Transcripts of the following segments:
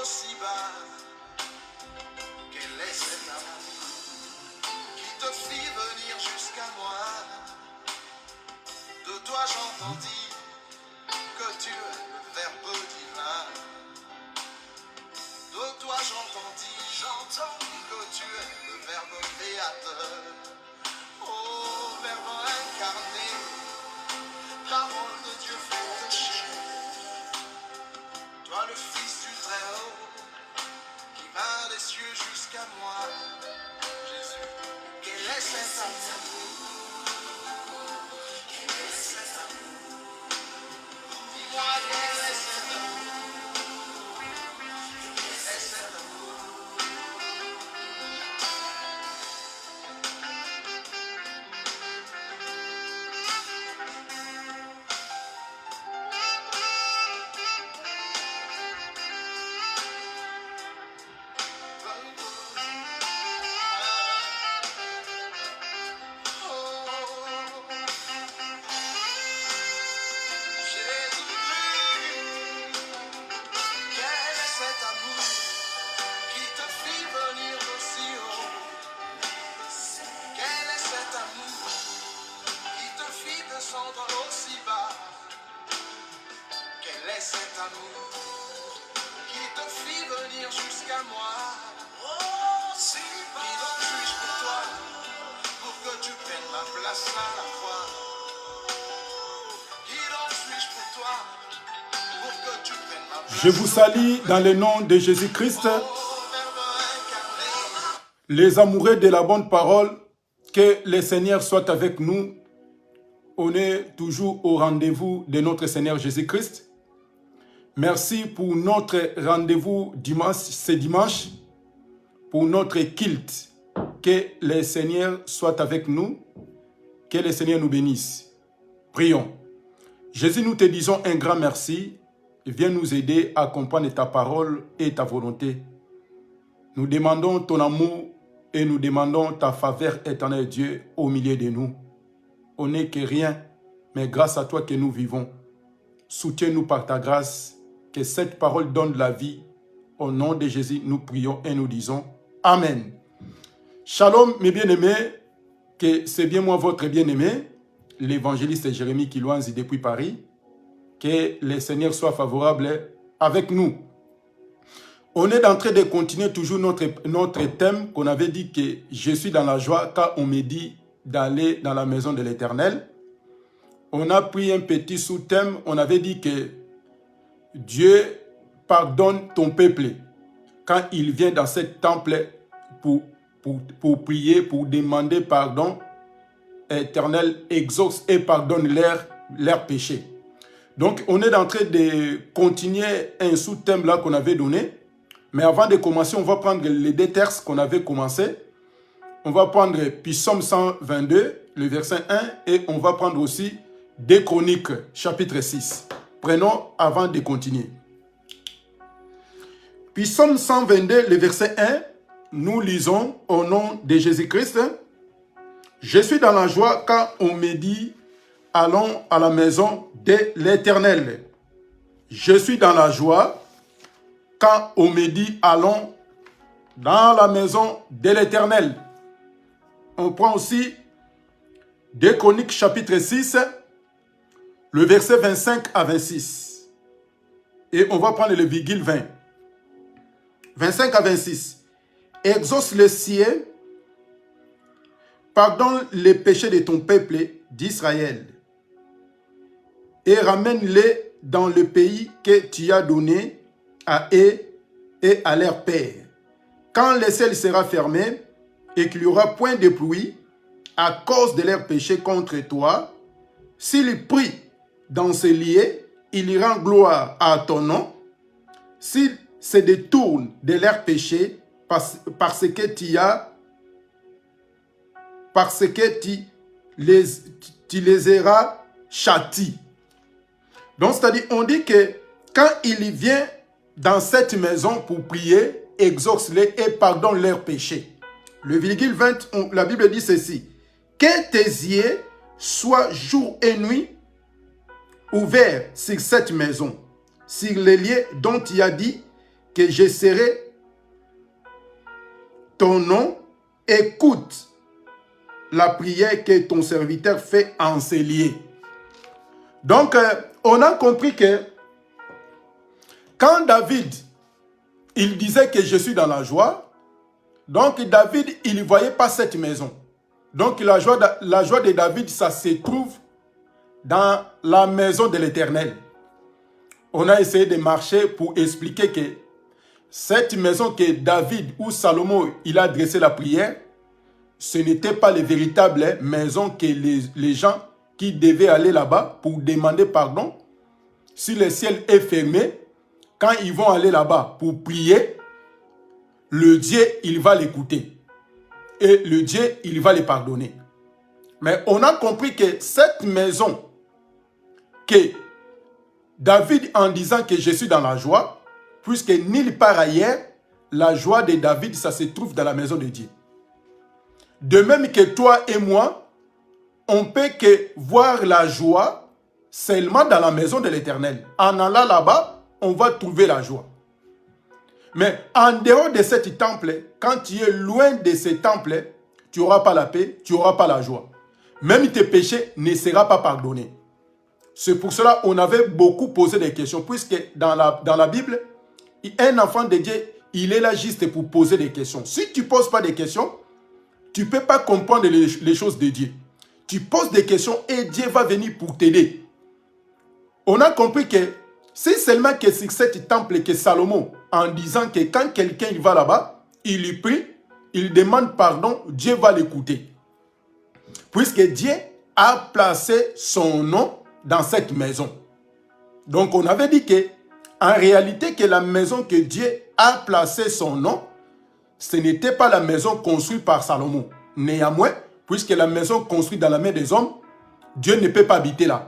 aussi bas. Quel est cet amour qui te fit venir jusqu'à moi? De toi j'entendis que tu es le Verbe divin. De toi j'entends que tu es le Verbe créateur. Oh, Verbe incarné, parole de Dieu faite chair. Toi le Fils du Très-Haut, qui vint des cieux jusqu'à moi. Jésus, quel est cet amour? Quel est cet amour? Dis-moi quel est cet amour? Quel est cet amour? Aussi bas. Quel est cet amour qui te fit venir jusqu'à moi? Oh, si bas. Qui donc suis-je pour toi, pour que tu prennes ma place à la croix? Qui donc suis-je pour toi, pour que tu prennes ma place? Je vous salue dans le nom de Jésus-Christ. Les amoureux de la bonne parole, que le Seigneur soit avec nous. On est toujours au rendez-vous de notre Seigneur Jésus-Christ. Merci pour notre rendez-vous dimanche, ce dimanche, pour notre culte. Que le Seigneur soit avec nous, que le Seigneur nous bénisse. Prions. Jésus, nous te disons un grand merci. Viens nous aider à comprendre ta parole et ta volonté. Nous demandons ton amour et nous demandons ta faveur éternelle, Dieu, au milieu de nous. On n'est que rien, mais grâce à toi que nous vivons. Soutiens-nous par ta grâce, que cette parole donne la vie. Au nom de Jésus, nous prions et nous disons Amen. Shalom, mes bien-aimés, que c'est bien moi, votre bien-aimé, l'évangéliste Jérémie Kilouanzi depuis Paris. Que le Seigneur soit favorable avec nous. On est en train de continuer toujours notre thème qu'on avait dit que je suis dans la joie quand on me dit d'aller dans la maison de l'Éternel. On a pris un petit sous-thème, on avait dit que Dieu pardonne ton peuple quand il vient dans ce temple pour prier, pour demander pardon. Éternel exauce et pardonne leurs péchés. Donc on est en train de continuer un sous-thème là qu'on avait donné. Mais avant de commencer, on va prendre les deux textes qu'on avait commencé. On va prendre Psaume 122, le verset 1, et on va prendre aussi 2 Chroniques, chapitre 6. Prenons avant de continuer. Psaume 122, le verset 1, nous lisons au nom de Jésus-Christ. Je suis dans la joie quand on me dit, allons à la maison de l'Éternel. Je suis dans la joie quand on me dit, allons dans la maison de l'Éternel. On prend aussi 2 Chroniques chapitre 6, le verset 25 à 26. Et on va prendre le virgule 20. 25 à 26. Exauce le ciel, pardonne les péchés de ton peuple d'Israël et ramène-les dans le pays que tu as donné à eux et à leur père. Quand le ciel sera fermé et qu'il n'y aura point de pluie à cause de leurs péchés contre toi, s'ils prient dans ce lieu, ils rendent gloire à ton nom. S'ils se détournent de leurs péchés parce que tu les auras châtis. Donc, c'est-à-dire, on dit que quand il vient dans cette maison pour prier, exauce-les et pardonne leurs péchés. Le virgule 20, la Bible dit ceci. Que tes yeux soient jour et nuit ouverts sur cette maison, sur les lieux dont tu as dit que je serai ton nom, écoute la prière que ton serviteur fait en ces lieux. Donc, on a compris que quand David, il disait que je suis dans la joie, donc David, il ne voyait pas cette maison. Donc, la joie de David, ça se trouve dans la maison de l'Éternel. On a essayé de marcher pour expliquer que cette maison que David ou Salomon, il a adressé la prière, ce n'était pas les véritables maisons que les gens qui devaient aller là-bas pour demander pardon. Si le ciel est fermé, quand ils vont aller là-bas pour prier, le Dieu, il va l'écouter. Et le Dieu, il va les pardonner. Mais on a compris que cette maison, que David, en disant que je suis dans la joie, puisque nulle part ailleurs, la joie de David, ça se trouve dans la maison de Dieu. De même que toi et moi, on peut que voir la joie seulement dans la maison de l'Éternel. En allant là-bas, on va trouver la joie. Mais en dehors de cet temple, quand tu es loin de ce temple, tu n'auras pas la paix, tu n'auras pas la joie. Même tes péchés ne seront pas pardonnés. C'est pour cela qu'on avait beaucoup posé des questions, puisque dans la Bible, un enfant de Dieu, il est là juste pour poser des questions. Si tu ne poses pas des questions, tu ne peux pas comprendre les choses de Dieu. Tu poses des questions et Dieu va venir pour t'aider. On a compris que c'est seulement que c'est cet temple que Salomon, en disant que quand quelqu'un il va là-bas, il lui prie, il demande pardon, Dieu va l'écouter. Puisque Dieu a placé son nom dans cette maison. Donc on avait dit que, en réalité, que la maison que Dieu a placé son nom, ce n'était pas la maison construite par Salomon. Néanmoins, puisque la maison construite dans la main des hommes, Dieu ne peut pas habiter là.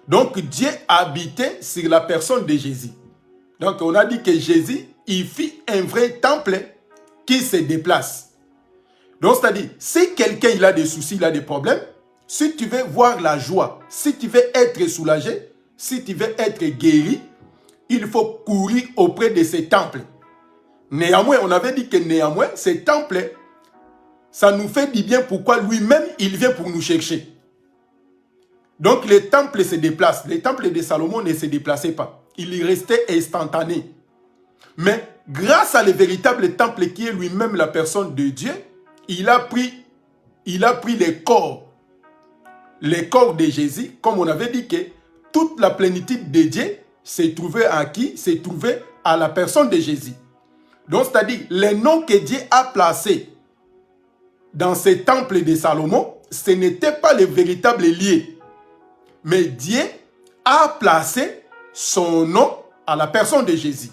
Donc Dieu habitait sur la personne de Jésus. Donc on a dit que Jésus, il fit un vrai temple qui se déplace. Donc c'est-à-dire, si quelqu'un il a des soucis, il a des problèmes, si tu veux voir la joie, si tu veux être soulagé, si tu veux être guéri, il faut courir auprès de ces temples. Néanmoins, on avait dit que néanmoins, ces temples, ça nous fait du bien. Pourquoi lui-même, il vient pour nous chercher. Donc les temples se déplacent. Les temples de Salomon ne se déplaçaient pas. Il restait instantané. Mais grâce à le véritable temple qui est lui-même la personne de Dieu, il a pris les corps de Jésus, comme on avait dit que toute la plénitude de Dieu s'est trouvée à qui? S'est trouvée à la personne de Jésus. Donc, c'est-à-dire, les noms que Dieu a placés dans ce temple de Salomon, ce n'était pas les véritables liés. Mais Dieu a placé son nom à la personne de Jésus.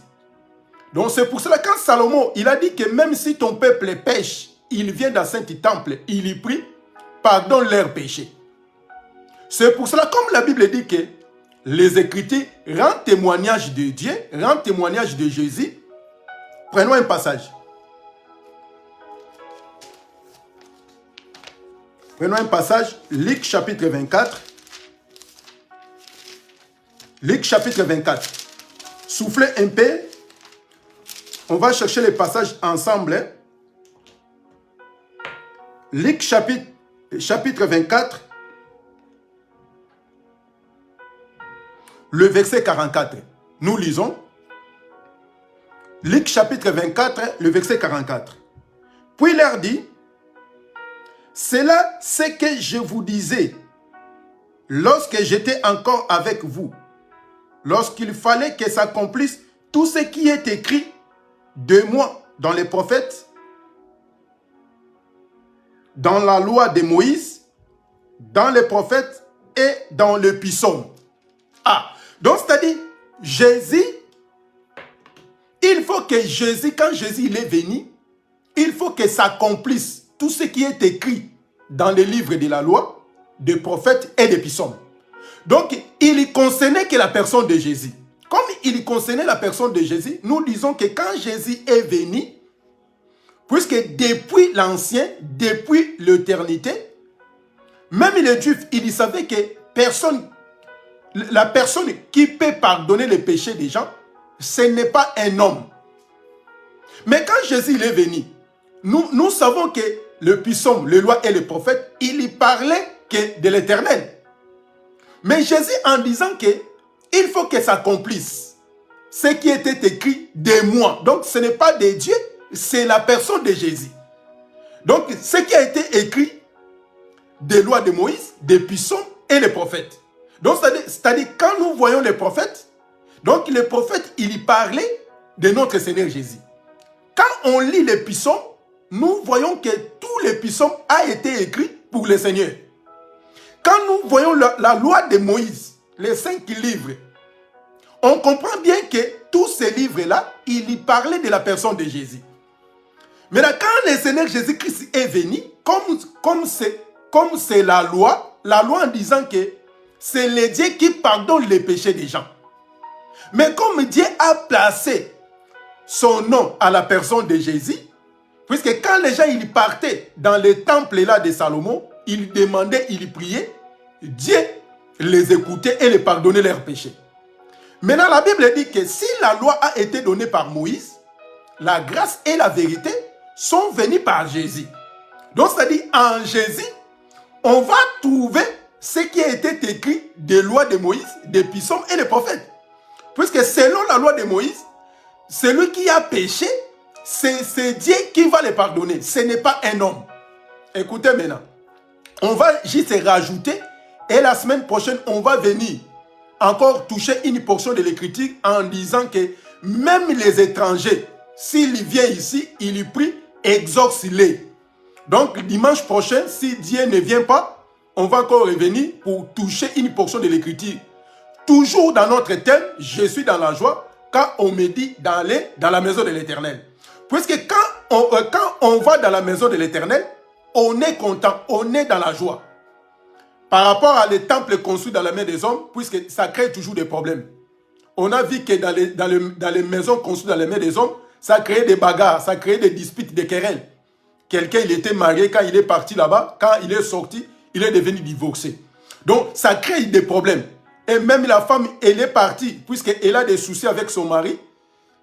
Donc, c'est pour cela, quand Salomon, il a dit que même si ton peuple pêche, il vient dans ce temple, il y prie, pardonne leurs péchés. C'est pour cela, comme la Bible dit que les Écritures rendent témoignage de Dieu, rendent témoignage de Jésus. Prenons un passage. Prenons un passage, Luc chapitre 24. Luc chapitre 24. Soufflez un peu. On va chercher les passages ensemble. Luc chapitre 24. Le verset 44. Nous lisons. Luc chapitre 24, le verset 44. Puis il leur dit, c'est là ce que je vous disais lorsque j'étais encore avec vous, lorsqu'il fallait que s'accomplisse tout ce qui est écrit de moi dans les prophètes, dans la loi de Moïse, dans les prophètes et dans le psaume. Ah, donc c'est-à-dire, Jésus, il faut que Jésus, quand Jésus il est venu, il faut que s'accomplisse tout ce qui est écrit dans les livres de la loi, des prophètes et des psaumes. Donc, il concernait que la personne de Jésus. Comme il concernait la personne de Jésus, nous disons que quand Jésus est venu, puisque depuis l'ancien, depuis l'éternité, même les Juifs, ils savaient que la personne qui peut pardonner les péchés des gens, ce n'est pas un homme, Mais quand Jésus il est venu, nous savons que le psaume, le loi et le prophète, il y parlait que de l'Éternel. Mais Jésus, en disant que il faut que s'accomplisse ce qui était écrit de moi. Donc, ce n'est pas de Dieu, c'est la personne de Jésus. Donc, ce qui a été écrit des lois de Moïse, des psaumes et les prophètes. Donc, c'est-à-dire, quand nous voyons les prophètes, donc les prophètes, il y parlait de notre Seigneur Jésus. Quand on lit les psaumes, nous voyons que tous les psaumes ont été écrits pour le Seigneur. Quand nous voyons la loi de Moïse, les 5 livres, on comprend bien que tous ces livres-là, il y parlait de la personne de Jésus. Maintenant, quand le Seigneur Jésus-Christ est venu, comme c'est la loi en disant que c'est le Dieu qui pardonne les péchés des gens. Mais comme Dieu a placé son nom à la personne de Jésus, puisque quand les gens ils partaient dans le temple là de Salomon, ils demandaient, ils priaient, Dieu les écoutait et les pardonnait leurs péchés. Maintenant, la Bible dit que si la loi a été donnée par Moïse, la grâce et la vérité sont venues par Jésus. Donc, c'est-à-dire, en Jésus, on va trouver ce qui a été écrit des lois de Moïse, des psaumes et des prophètes. Puisque selon la loi de Moïse, celui qui a péché, c'est Dieu qui va le pardonner. Ce n'est pas un homme. Écoutez maintenant. On va juste rajouter et la semaine prochaine, on va venir encore toucher une portion de l'écriture en disant que même les étrangers, s'ils viennent ici, ils prient, exorcez-les. Donc, dimanche prochain, si Dieu ne vient pas, on va encore revenir pour toucher une portion de l'écriture. Toujours dans notre thème, je suis dans la joie, quand on me dit d'aller dans la maison de l'Éternel. Puisque quand on va dans la maison de l'Éternel, on est content, on est dans la joie. Par rapport à les temples construits dans la main des hommes, puisque ça crée toujours des problèmes. On a vu que dans les maisons construites dans les mains des hommes, ça crée des bagarres, ça crée des disputes, des querelles. Quelqu'un, il était marié, quand il est parti là-bas, quand il est sorti, il est devenu divorcé. Donc, ça crée des problèmes. Et même la femme, elle est partie, puisqu'elle a des soucis avec son mari.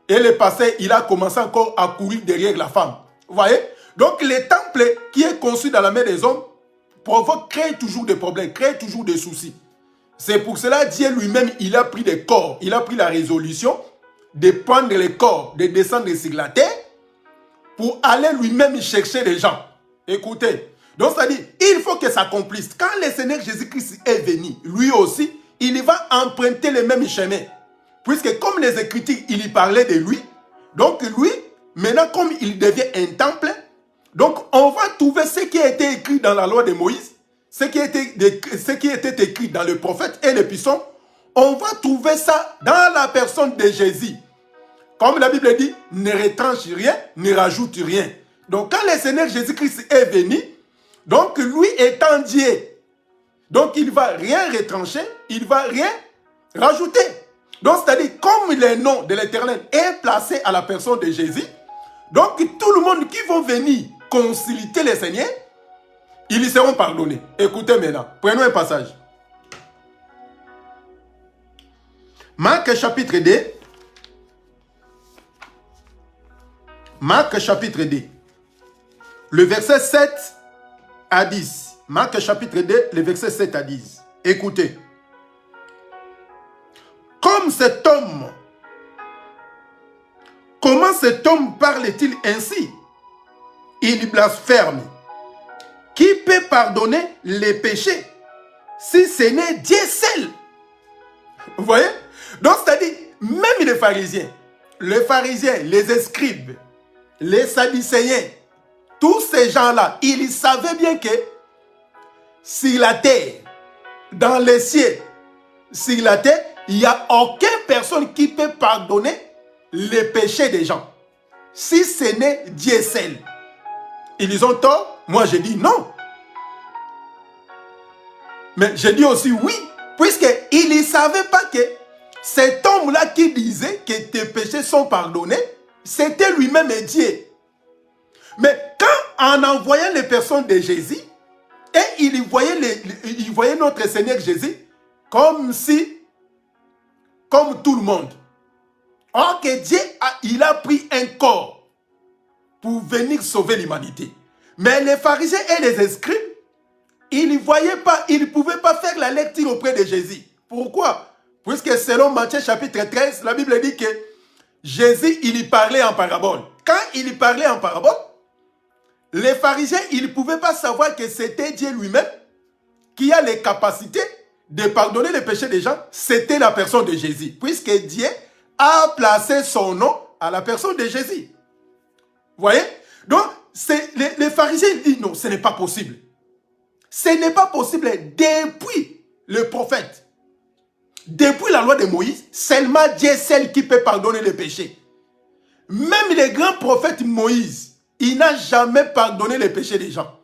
Elle est passée, il a commencé encore à courir derrière la femme. Vous voyez? Donc, les temples qui est construit dans la main des hommes crée toujours des problèmes, crée toujours des soucis. C'est pour cela Dieu lui-même, il a pris des corps, il a pris la résolution de prendre les corps, de descendre sur la terre pour aller lui-même chercher les gens. Écoutez, donc ça dit, il faut que ça accomplisse. Quand le Seigneur Jésus-Christ est venu, lui aussi, il va emprunter les mêmes chemins. Puisque comme les Écritures, il y parlait de lui, donc lui, maintenant comme il devient un temple, donc on va trouver ce qui a été écrit dans la loi de Moïse, ce qui était écrit dans le prophète et les psaumes, on va trouver ça dans la personne de Jésus. Comme la Bible dit, ne retranche rien, ne rajoute rien. Donc quand le Seigneur Jésus-Christ est venu, donc lui étant Dieu, donc il ne va rien retrancher, il ne va rien rajouter. Donc c'est-à-dire, comme le nom de l'Éternel est placé à la personne de Jésus, donc tout le monde qui va venir consulter le Seigneur, ils seront pardonnés. Écoutez maintenant, prenons un passage. Marc chapitre 2. Marc chapitre 2. Le verset 7 à 10. Marc chapitre 2, le verset 7 à 10. Écoutez. Comme cet homme, comment cet homme parle-t-il ainsi? Il blasphème. Qui peut pardonner les péchés si ce n'est Dieu seul? Vous voyez? Donc, c'est-à-dire, même les pharisiens, les scribes, les sadducéens, tous ces gens-là, ils savaient bien que sur la terre, dans les cieux, sur la terre, il n'y a aucune personne qui peut pardonner les péchés des gens. Si ce n'est Dieu seul. Ils ont tort. Moi, je dis non. Mais je dis aussi oui. Puisqu'ils ne savaient pas que cet homme-là qui disait que tes péchés sont pardonnés, c'était lui-même Dieu. Mais quand en envoyant les personnes de Jésus, et il voyait notre Seigneur Jésus comme tout le monde. Or que Dieu il a pris un corps pour venir sauver l'humanité. Mais les pharisiens et les scribes, ils ne voyaient pas, ils ne pouvaient pas faire la lecture auprès de Jésus. Pourquoi? Puisque selon Matthieu chapitre 13, la Bible dit que Jésus, il y parlait en parabole. Quand il y parlait en parabole, les pharisiens, ils ne pouvaient pas savoir que c'était Dieu lui-même qui a les capacités de pardonner les péchés des gens. C'était la personne de Jésus. Puisque Dieu a placé son nom à la personne de Jésus. Vous voyez? Donc, les pharisiens disent non, ce n'est pas possible. Ce n'est pas possible depuis le prophète. Depuis la loi de Moïse, seulement Dieu est celle qui peut pardonner les péchés. Même le grand prophète Moïse, il n'a jamais pardonné les péchés des gens.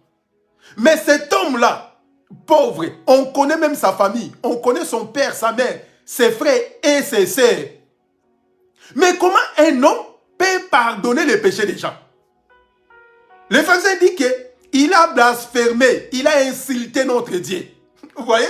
Mais cet homme-là, pauvre, on connaît même sa famille, on connaît son père, sa mère, ses frères et ses sœurs. Mais comment un homme peut pardonner les péchés des gens? Le pharisien dit qu'il a blasphémé, il a insulté notre Dieu. Vous voyez?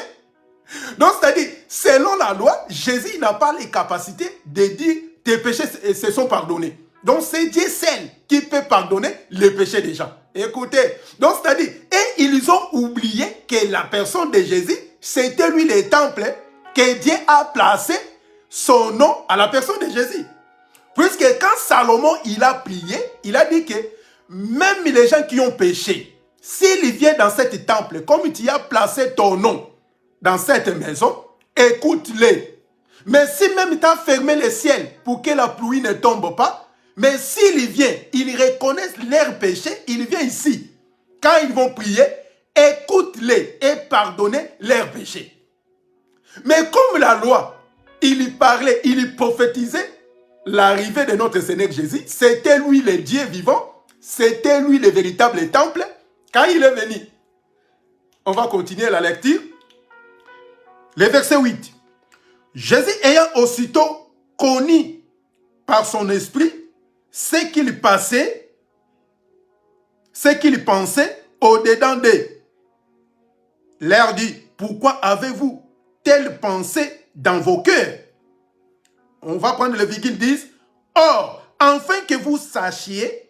Donc, c'est-à-dire, selon la loi, Jésus n'a pas les capacités de dire tes péchés se sont pardonnés. Donc, c'est Dieu seul qui peut pardonner les péchés des gens. Écoutez, donc, c'est-à-dire, et ils ont oublié que la personne de Jésus, c'était lui le temple que Dieu a placé son nom à la personne de Jésus. Puisque quand Salomon, il a prié, il a dit que même les gens qui ont péché, s'ils viennent dans cet temple, comme tu as placé ton nom dans cette maison, écoute-les. Mais si même tu as fermé le ciel pour que la pluie ne tombe pas, mais s'ils viennent, ils reconnaissent leurs péchés, ils viennent ici. Quand ils vont prier, écoute-les et pardonnez leurs péchés. Mais comme la loi, il parlait, il prophétisait l'arrivée de notre Seigneur Jésus, c'était lui le Dieu vivant, c'était lui le véritable temple. Quand il est venu, on va continuer la lecture. Le verset 8. Jésus ayant aussitôt connu par son esprit ce qu'il passait, ce qu'il pensait au-dedans d'eux, leur dit, pourquoi avez-vous telle pensée dans vos cœurs? On va prendre le virgule 10. Or, afin que vous sachiez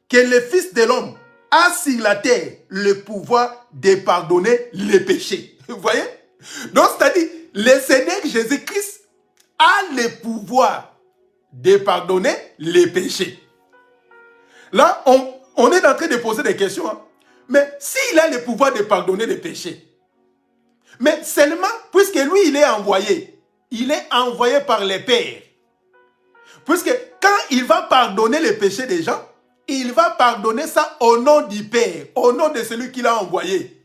que le Fils de l'homme a sur la terre le pouvoir de pardonner les péchés. Vous voyez? Donc, c'est-à-dire, le Seigneur Jésus-Christ a le pouvoir de pardonner les péchés. Là, on est en train de poser des questions. Hein. Mais s'il a le pouvoir de pardonner les péchés, mais seulement, puisque lui, il est envoyé par les pères. Puisque quand il va pardonner les péchés des gens, il va pardonner ça au nom du Père, au nom de celui qu'il a envoyé.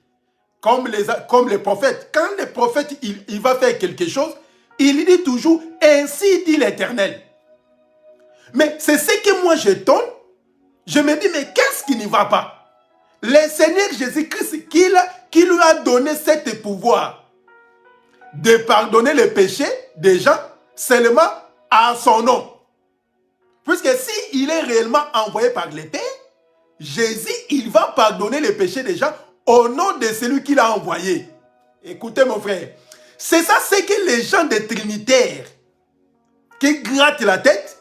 Comme les prophètes. Quand le prophète il va faire quelque chose, il dit toujours « Ainsi dit l'Éternel ». Mais c'est ce que moi je donne. Je me dis, mais qu'est-ce qui n'y va pas? Le Seigneur Jésus-Christ qui lui a donné ce pouvoir de pardonner les péchés des gens seulement à son nom. Puisque s'il est réellement envoyé par le Père, Jésus, il va pardonner les péchés des gens au nom de celui qu'il a envoyé. Écoutez mon frère, c'est ça, c'est que les gens des Trinitaires qui grattent la tête,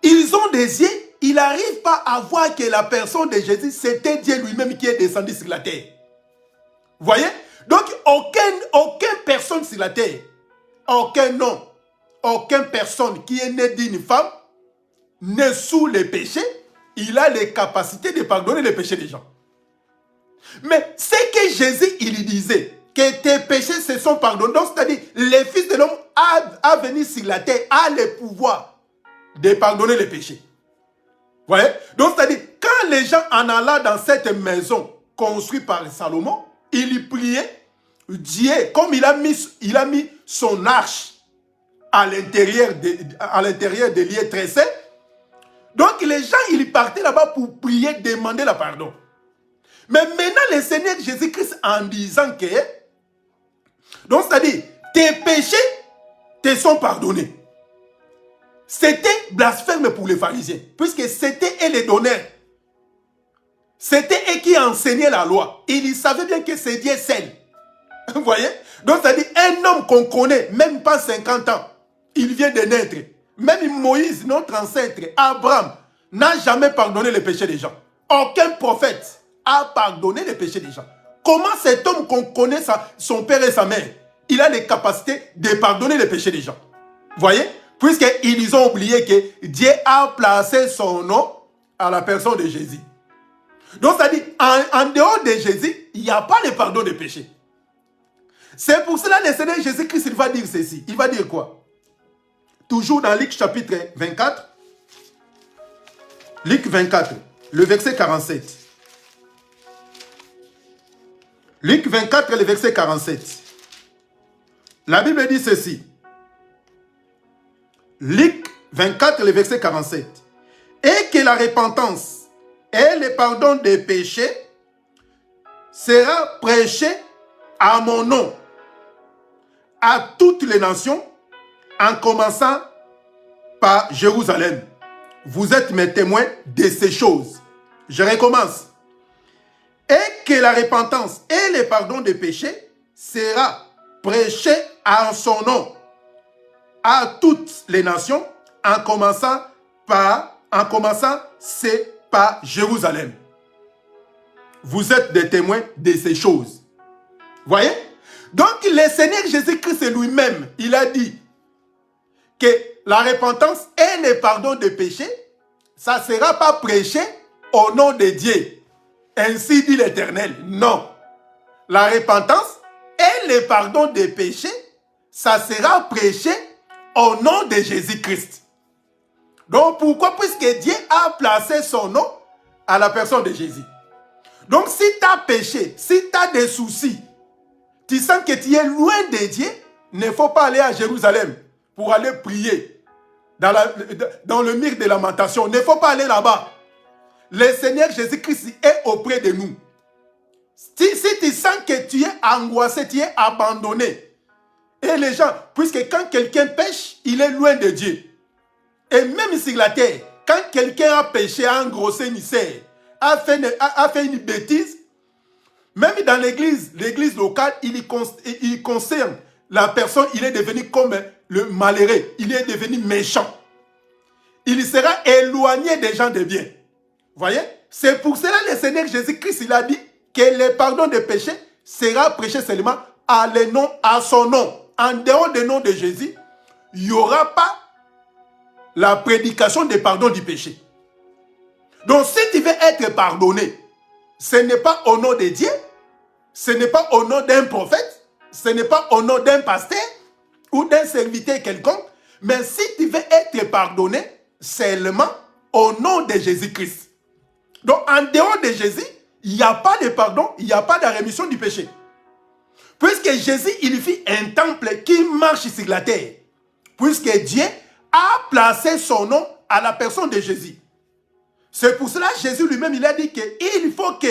ils ont des yeux, ils n'arrivent pas à voir que la personne de Jésus, c'était Dieu lui-même qui est descendu sur la terre. Vous voyez? Donc, aucune personne sur la terre, aucun homme, aucune personne qui est née d'une femme, n'est sous les péchés, il a les capacités de pardonner les péchés des gens. Mais c'est que Jésus, il disait que tes péchés se sont pardonnés. Donc, c'est-à-dire, le Fils de l'homme a venu sur la terre, a le pouvoir de pardonner les péchés. Vous voyez? Donc, c'est-à-dire, quand les gens en allant dans cette maison construite par Salomon, il priait, Dieu, comme il a mis son arche à l'intérieur des lieux très saints, donc les gens, ils partaient là-bas pour prier, demander le pardon. Mais maintenant, le Seigneur Jésus-Christ, en disant que, donc c'est-à-dire, tes péchés te sont pardonnés. C'était blasphème pour les pharisiens, puisque c'était eux les donneurs. C'était eux qui enseignaient la loi. Ils savaient bien que c'est Dieu seul. Vous voyez? Donc, c'est-à-dire, un homme qu'on connaît, même pas 50 ans, il vient de naître. Même Moïse, notre ancêtre, Abraham, n'a jamais pardonné les péchés des gens. Aucun prophète a pardonné les péchés des gens. Comment cet homme qu'on connaît son père et sa mère, il a les capacités de pardonner les péchés des gens? Voyez? Puisqu'ils ont oublié que Dieu a placé son nom à la personne de Jésus. Donc, ça dit, en dehors de Jésus, il n'y a pas de pardon des péchés. C'est pour cela que le Seigneur Jésus-Christ, il va dire ceci. Il va dire quoi? Toujours dans Luc chapitre 24. Luc 24, le verset 47. Luc 24, le verset 47. La Bible dit ceci. Luc 24, le verset 47. Et que la repentance et le pardon des péchés sera prêché à mon nom à toutes les nations, en commençant par Jérusalem. Vous êtes mes témoins de ces choses. Je recommence. Et que la repentance et le pardon des péchés sera prêché en son nom à toutes les nations, en commençant c'est par Jérusalem. Vous êtes des témoins de ces choses. Voyez? Donc le Seigneur Jésus-Christ lui-même, il a dit que la repentance et le pardon des péchés, ça ne sera pas prêché au nom de Dieu. Ainsi dit l'Éternel. Non. La repentance et le pardon des péchés, ça sera prêché au nom de Jésus-Christ. Donc pourquoi? Puisque Dieu a placé son nom à la personne de Jésus. Donc si tu as péché, si tu as des soucis, tu sens que tu es loin de Dieu, il ne faut pas aller à Jérusalem pour aller prier dans le mur de lamentation. Il ne faut pas aller là-bas. Le Seigneur Jésus-Christ est auprès de nous. Si tu sens que tu es angoissé, tu es abandonné, et les gens, puisque quand quelqu'un pêche, il est loin de Dieu. Et même sur la terre, quand quelqu'un a péché, a engrossé une sœur, a fait une bêtise, même dans l'église locale, il concerne la personne, il est devenu comme le malheureux, il est devenu méchant. Il sera éloigné des gens de bien. Voyez? C'est pour cela que le Seigneur Jésus-Christ, il a dit que le pardon des péchés sera prêché seulement à son nom. En dehors du nom de Jésus, il n'y aura pas la prédication des pardons du péché. Donc si tu veux être pardonné, ce n'est pas au nom de Dieu, ce n'est pas au nom d'un prophète, ce n'est pas au nom d'un pasteur ou d'un serviteur quelconque, mais si tu veux être pardonné, seulement au nom de Jésus-Christ. Donc en dehors de Jésus, il n'y a pas de pardon, il n'y a pas de rémission du péché. Puisque Jésus, il fit un temple qui marche sur la terre. Puisque Dieu a placé son nom à la personne de Jésus. C'est pour cela que Jésus lui-même, il a dit qu'il faut que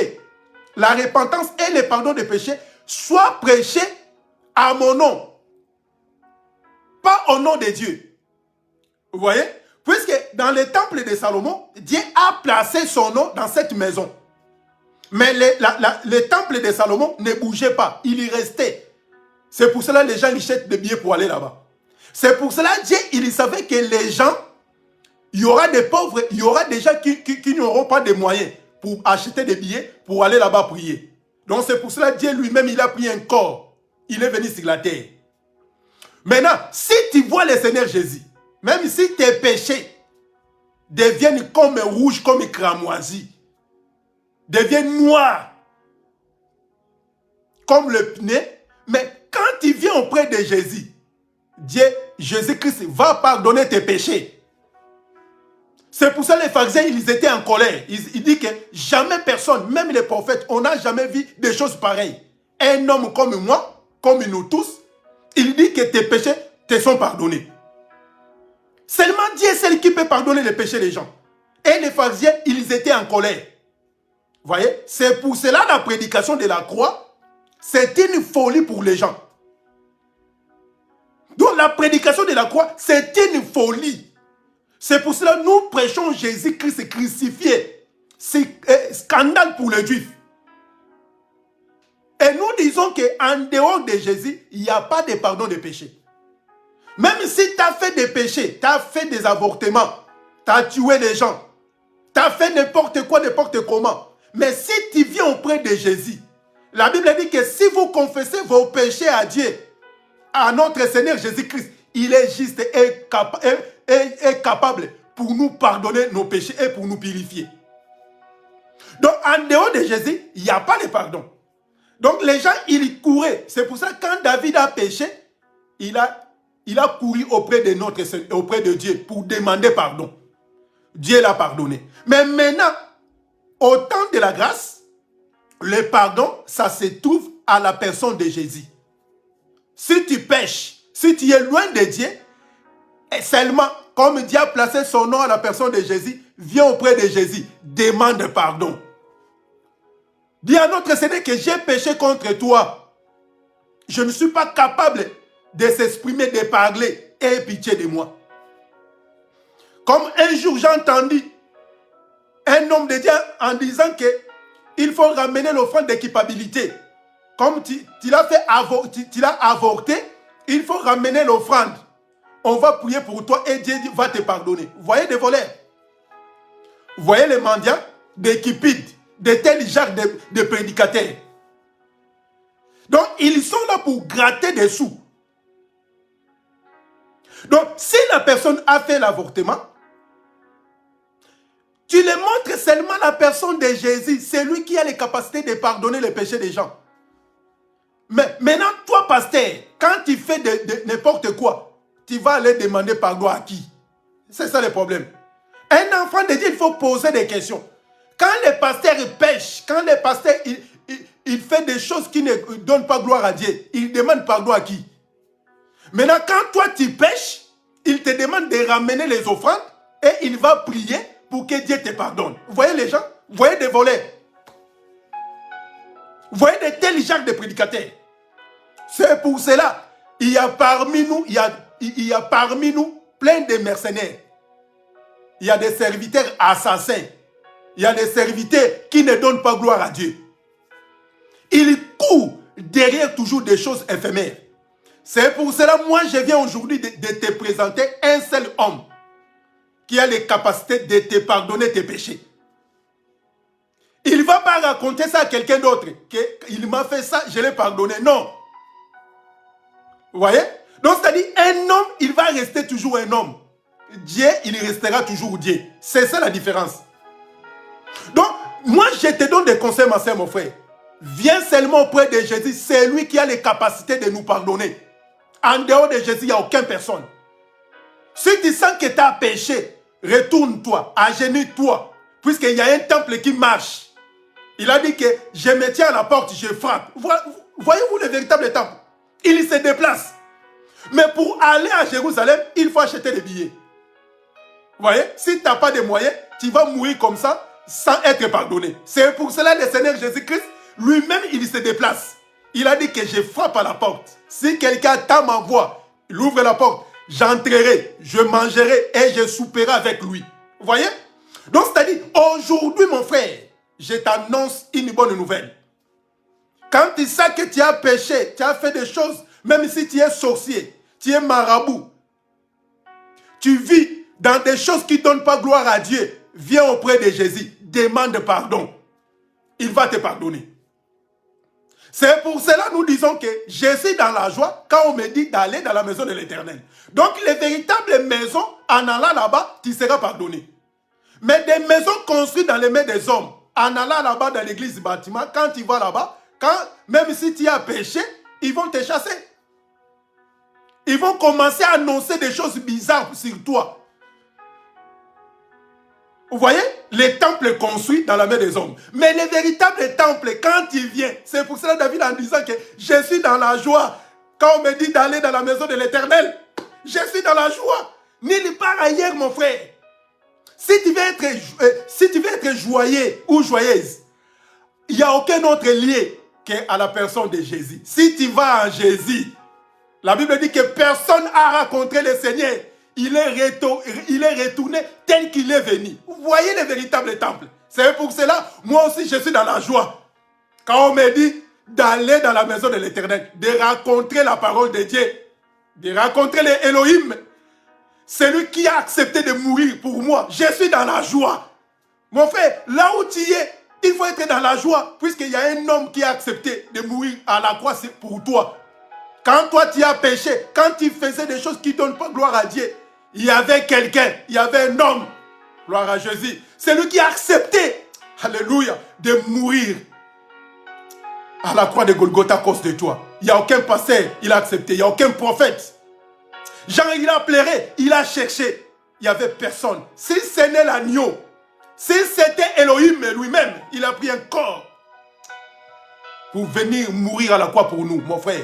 la repentance et le pardon des péchés soient prêchés à mon nom. Pas au nom de Dieu. Vous voyez? Puisque dans le temple de Salomon, Dieu a placé son nom dans cette maison. Mais le temple de Salomon ne bougeait pas. Il y restait. C'est pour cela que les gens achètent des billets pour aller là-bas. C'est pour cela que Dieu, il savait que les gens, il y aura des pauvres, il y aura des gens qui n'auront pas de moyens pour acheter des billets pour aller là-bas prier. Donc c'est pour cela que Dieu lui-même, il a pris un corps. Il est venu sur la terre. Maintenant, si tu vois le Seigneur Jésus, même si tes péchés deviennent comme rouge, comme cramoisi, deviennent noirs, comme le pneu, mais quand tu viens auprès de Jésus, Jésus-Christ va pardonner tes péchés. C'est pour ça que les pharisiens, ils étaient en colère. Ils disent que jamais personne, même les prophètes, on n'a jamais vu des choses pareilles. Un homme comme moi, comme nous tous, il dit que tes péchés te sont pardonnés. Seulement Dieu est celui qui peut pardonner les péchés des gens. Et les pharisiens, ils étaient en colère. Vous voyez? C'est pour cela la prédication de la croix, c'est une folie pour les gens. Donc la prédication de la croix, c'est une folie. C'est pour cela que nous prêchons Jésus-Christ crucifié. C'est un scandale pour les Juifs. Et nous disons qu'en dehors de Jésus, il n'y a pas de pardon des péchés. Même si tu as fait des péchés, tu as fait des avortements, tu as tué des gens, tu as fait n'importe quoi, n'importe comment. Mais si tu viens auprès de Jésus, la Bible dit que si vous confessez vos péchés à Dieu, à notre Seigneur Jésus-Christ, il est juste et capable pour nous pardonner nos péchés et pour nous purifier. Donc, en dehors de Jésus, il n'y a pas de pardon. Donc, les gens, ils couraient. C'est pour ça que quand David a péché, il a couru auprès de Dieu pour demander pardon. Dieu l'a pardonné. Mais maintenant, au temps de la grâce, le pardon, ça se trouve à la personne de Jésus. Si tu pêches, si tu es loin de Dieu, et seulement, comme Dieu a placé son nom à la personne de Jésus, viens auprès de Jésus, demande pardon. Dis à notre Seigneur que j'ai péché contre toi. Je ne suis pas capable de s'exprimer, de parler. Aie pitié de moi. Comme un jour j'ai entendu un homme de Dieu en disant qu'il faut ramener l'offrande d'équipabilité. Comme tu l'as avorté, il faut ramener l'offrande. On va prier pour toi et Dieu va te pardonner. Vous voyez des voleurs? Vous voyez les mendiants, des cupides, de tels genres de prédicateurs. Donc, ils sont là pour gratter des sous. Donc, si la personne a fait l'avortement, tu le montres seulement la personne de Jésus. C'est lui qui a les capacités de pardonner les péchés des gens. Mais maintenant, toi, pasteur, quand tu fais n'importe quoi, tu vas aller demander pardon à qui? C'est ça le problème. Un enfant de Dieu, il faut poser des questions. Quand le pasteur pêche, quand le pasteur il fait des choses qui ne donnent pas gloire à Dieu, il demande pardon à qui? Maintenant, quand toi tu pêches, il te demande de ramener les offrandes et il va prier pour que Dieu te pardonne. Vous voyez les gens? Vous voyez des voleurs? Vous voyez de tels genres de prédicateurs? C'est pour cela, il y a parmi nous, plein de mercenaires. Il y a des serviteurs assassins. Il y a des serviteurs qui ne donnent pas gloire à Dieu. Ils courent derrière toujours des choses éphémères. C'est pour cela, moi, je viens aujourd'hui de te présenter un seul homme qui a les capacités de te pardonner tes péchés. Il ne va pas raconter ça à quelqu'un d'autre. Il m'a fait ça, je l'ai pardonné. Non. Vous voyez? Donc, c'est-à-dire, un homme, il va rester toujours un homme. Dieu, il restera toujours Dieu. C'est ça la différence. Donc, moi, je te donne des conseils, ma soeur, mon frère. Viens seulement auprès de Jésus. C'est lui qui a les capacités de nous pardonner. En dehors de Jésus, il n'y a aucune personne. Si tu sens que tu as péché, retourne-toi, agenouille-toi. Puisqu'il y a un temple qui marche. Il a dit que je me tiens à la porte, je frappe. Voyez-vous le véritable temple? Il se déplace. Mais pour aller à Jérusalem, il faut acheter des billets. Vous voyez? Si tu n'as pas de moyens, tu vas mourir comme ça, sans être pardonné. C'est pour cela que le Seigneur Jésus-Christ, lui-même, il se déplace. Il a dit que je frappe à la porte. Si quelqu'un attend ma voix, il ouvre la porte, j'entrerai, je mangerai et je souperai avec lui. Vous voyez? Donc, c'est-à-dire, aujourd'hui, mon frère, je t'annonce une bonne nouvelle. Quand tu sais que tu as péché, tu as fait des choses, même si tu es sorcier, tu es marabout, tu vis dans des choses qui ne donnent pas gloire à Dieu, viens auprès de Jésus, demande pardon. Il va te pardonner. C'est pour cela que nous disons que je suis dans la joie quand on me dit d'aller dans la maison de l'Éternel. Donc, les véritables maisons, en allant là-bas, tu seras pardonné. Mais des maisons construites dans les mains des hommes, en allant là-bas dans l'église bâtiment, quand tu vas là-bas, même si tu as péché, ils vont te chasser. Ils vont commencer à annoncer des choses bizarres sur toi. Vous voyez? Les temples construits dans la main des hommes. Mais les véritables temples, quand il vient, c'est pour cela David en disant que je suis dans la joie. Quand on me dit d'aller dans la maison de l'Éternel, je suis dans la joie. Nulle part ailleurs, mon frère. Si tu veux être joyeux ou joyeuse, il n'y a aucun autre lié qu'à la personne de Jésus. Si tu vas en Jésus, la Bible dit que personne n'a rencontré le Seigneur. Il est retourné tel qu'il est venu. Vous voyez le véritable temple. C'est pour cela, moi aussi, je suis dans la joie. Quand on me dit d'aller dans la maison de l'Éternel, de rencontrer la parole de Dieu, de rencontrer les Elohim, celui qui a accepté de mourir pour moi, je suis dans la joie. Mon frère, là où tu es, il faut être dans la joie, puisqu'il y a un homme qui a accepté de mourir à la croix, c'est pour toi. Quand toi tu as péché, quand tu faisais des choses qui ne donnent pas gloire à Dieu, il y avait quelqu'un, il y avait un homme, gloire à Jésus. C'est lui qui a accepté, alléluia, de mourir à la croix de Golgotha à cause de toi. Il n'y a aucun pasteur, il a accepté, il n'y a aucun prophète. Jean, il a pleuré, il a cherché. Il n'y avait personne. Si ce n'est l'agneau, si c'était Elohim lui-même, il a pris un corps pour venir mourir à la croix pour nous, mon frère.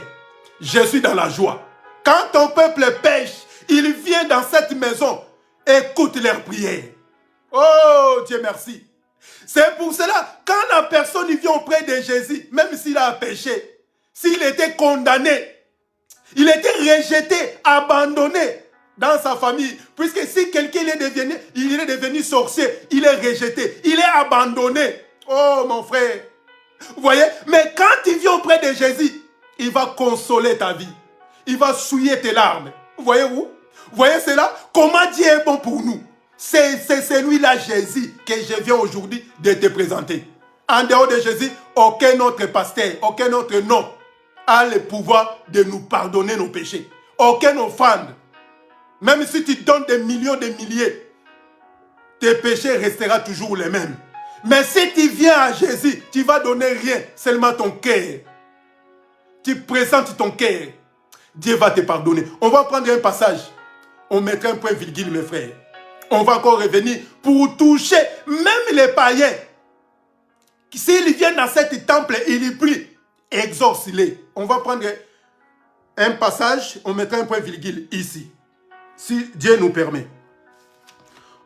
Je suis dans la joie. Quand ton peuple pêche, il vient dans cette maison, écoute leurs prières. Oh, Dieu merci. C'est pour cela, quand la personne vient auprès de Jésus, même s'il a péché, s'il était condamné, il était rejeté, abandonné dans sa famille. Puisque si quelqu'un il est devenu sorcier, il est rejeté, il est abandonné. Oh mon frère, vous voyez? Mais quand il vient auprès de Jésus, il va consoler ta vie. Il va souiller tes larmes. Vous voyez où? Vous voyez cela? Comment Dieu est bon pour nous. C'est celui-là, Jésus, que je viens aujourd'hui de te présenter. En dehors de Jésus, aucun autre pasteur, aucun autre nom a le pouvoir de nous pardonner nos péchés. Aucun offrande. Même si tu donnes des millions, des milliers, tes péchés resteront toujours les mêmes. Mais si tu viens à Jésus, tu ne vas donner rien, seulement ton cœur. Tu présentes ton cœur. Dieu va te pardonner. On va prendre un passage. On mettra un point virgule, mes frères. On va encore revenir pour toucher même les païens. S'ils viennent dans cet temple, ils prient. Exorce-les. On va prendre un passage. On mettra un point virgule ici. Si Dieu nous permet.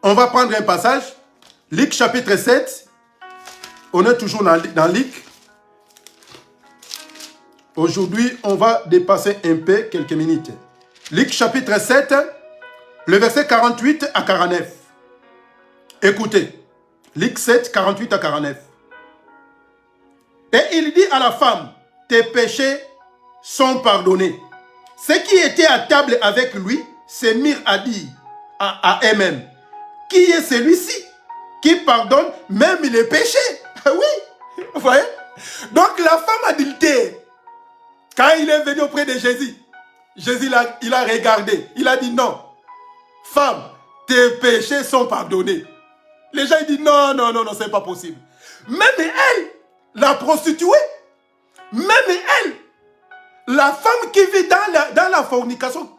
On va prendre un passage. Luc chapitre 7. On est toujours dans Luc. Aujourd'hui, on va dépasser un peu quelques minutes. Luc chapitre 7, le verset 48 à 49. Écoutez, Luc 7, 48 à 49. Et il dit à la femme, tes péchés sont pardonnés. Ceux qui étaient à table avec lui se mirent à dire à eux-mêmes, qui est celui-ci qui pardonne même les péchés? Oui, vous voyez? Donc la femme adultère, quand il est venu auprès de Jésus, Jésus il a regardé, il a dit non, femme, tes péchés sont pardonnés. Les gens ils disent non, non, non, non, c'est pas possible. Même elle, la prostituée, même elle, la femme qui vit dans la fornication,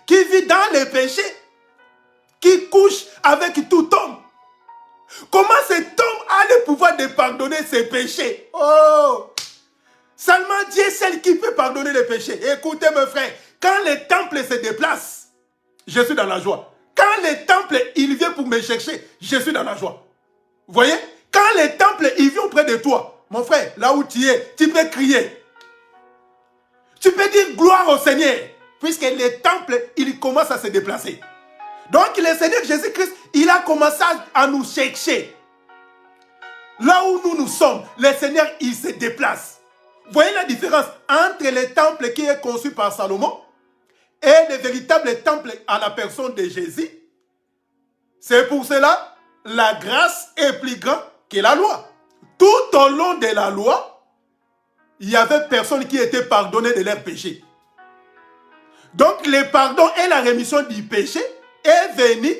qui vit dans les péchés, qui couche avec tout homme. Comment cet homme a le pouvoir de pardonner ses péchés? Oh! Seulement Dieu est celle qui peut pardonner les péchés. Écoutez mes frères, quand le temple se déplace, je suis dans la joie. Quand le temple, il vient pour me chercher, je suis dans la joie. Vous voyez? Quand le temple, il vient auprès de toi, mon frère, là où tu es, tu peux crier. Tu peux dire gloire au Seigneur, puisque le temple, il commence à se déplacer. Donc le Seigneur Jésus-Christ, il a commencé à nous chercher. Là où nous sommes, le Seigneur, il se déplace. Vous voyez la différence entre le temple qui est conçu par Salomon et le véritable temple à la personne de Jésus? C'est pour cela, la grâce est plus grande que la loi. Tout au long de la loi, il y avait personne qui était pardonné de leurs péchés. Donc le pardon et la rémission du péché est venu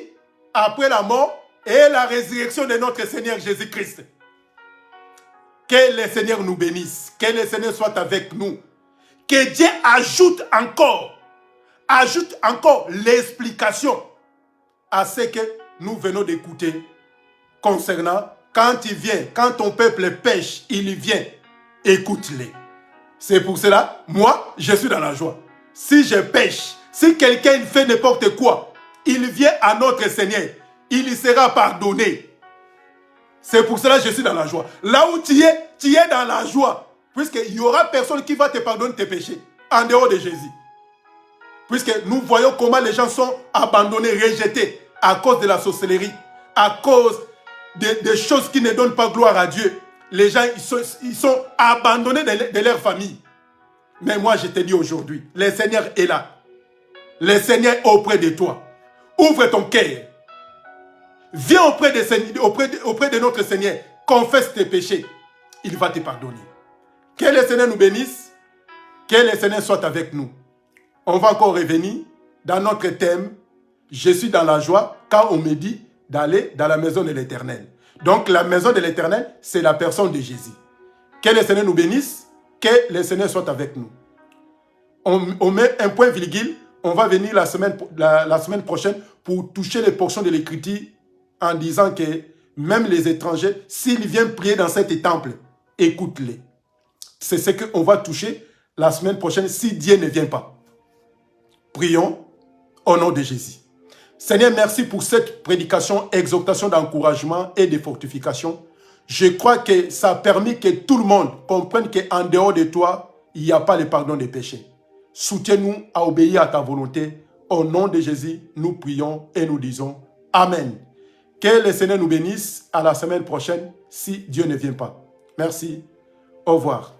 après la mort et la résurrection de notre Seigneur Jésus-Christ. Que le Seigneur nous bénisse. Que le Seigneur soit avec nous. Que Dieu ajoute encore l'explication à ce que nous venons d'écouter concernant quand il vient, quand ton peuple pêche, il vient, écoute-les. C'est pour cela, moi, je suis dans la joie. Si je pêche, si quelqu'un fait n'importe quoi, il vient à notre Seigneur, il sera pardonné. C'est pour cela que je suis dans la joie. Là où tu es dans la joie. Puisqu'il n'y aura personne qui va te pardonner tes péchés. En dehors de Jésus. Puisque nous voyons comment les gens sont abandonnés, rejetés. À cause de la sorcellerie. À cause des choses qui ne donnent pas gloire à Dieu. Les gens, ils sont abandonnés de leur famille. Mais moi, je te dis aujourd'hui, le Seigneur est là. Le Seigneur est auprès de toi. Ouvre ton cœur. Viens auprès de notre Seigneur. Confesse tes péchés. Il va te pardonner. Que le Seigneur nous bénisse. Que le Seigneur soit avec nous. On va encore revenir dans notre thème. Je suis dans la joie quand on me dit d'aller dans la maison de l'Éternel. Donc la maison de l'Éternel, c'est la personne de Jésus. Que le Seigneur nous bénisse. Que le Seigneur soit avec nous. On met un point virgule. On va venir la semaine prochaine pour toucher les portions de l'Écriture en disant que même les étrangers, s'ils viennent prier dans cet temple, écoute-les. C'est ce qu'on va toucher la semaine prochaine si Dieu ne vient pas. Prions au nom de Jésus. Seigneur, merci pour cette prédication, exhortation d'encouragement et de fortification. Je crois que ça a permis que tout le monde comprenne qu'en dehors de toi, il n'y a pas le pardon des péchés. Soutiens-nous à obéir à ta volonté. Au nom de Jésus, nous prions et nous disons Amen. Que le Seigneur nous bénisse à la semaine prochaine si Dieu ne vient pas. Merci. Au revoir.